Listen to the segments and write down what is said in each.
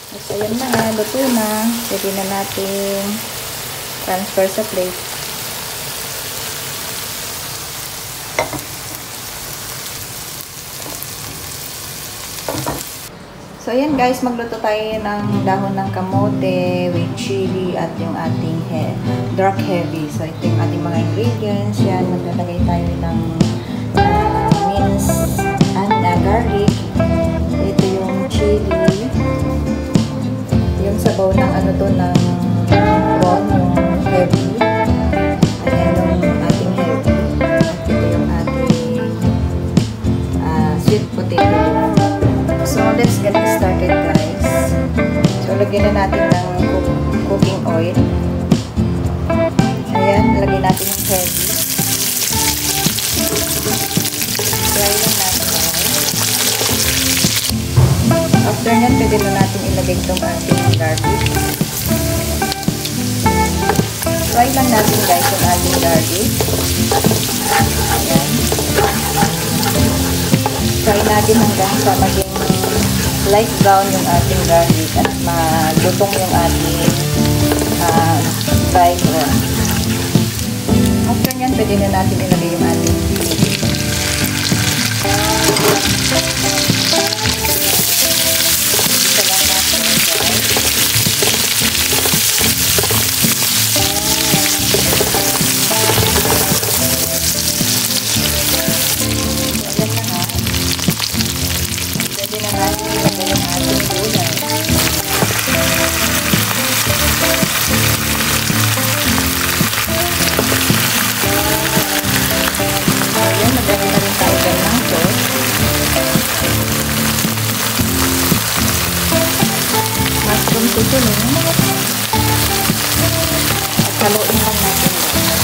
At ayan na nga, luto na. Pwede na natin transfer sa plate. So, ayan guys, magluto tayo ng dahon ng kamote with chili at yung ating dark heavy. So, ito yung ating mga ingredients. Yan, maglalagay tayo ng minced garlic. Ito yung chili. Yung sabaw ng ano to, ng prawn, yung heavy. Ayan yung ating heavy. At ito yung ating sweet potato. So, let's get started guys. So, lagyan na natin ng cooking oil. Ayan, lagyan natin yung heavy. Fry lang natin guys. After nyan, pwede na natin ilagay itong ating garlic. Fry lang natin guys yung ating garlic. Ayan. Fry natin hanggang sa maging light brown yung ating garlic at malutong yung ating dry prawn. After nyan, pwede na natin ilagay yung ating chili. Isa lang natin guys. Ayan na nga. Pwede na natin ilagay yung ating gulay. Ayan, magdala na rin tayo dyan ng sauce. Mushroom seasoning. At haluin lang natin guys.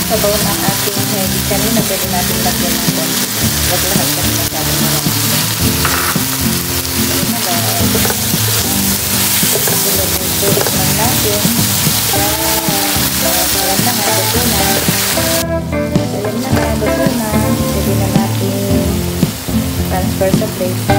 Sabaw ng ating heavy kanina, pwede natin lagyan ng konti. Huwag lahat kasi masyadong marami. Ayun na guys. Tulit lang natin. Ayan na nga, luto na. Ayan na nga, luto na. Pwede na natin transfer sa plate.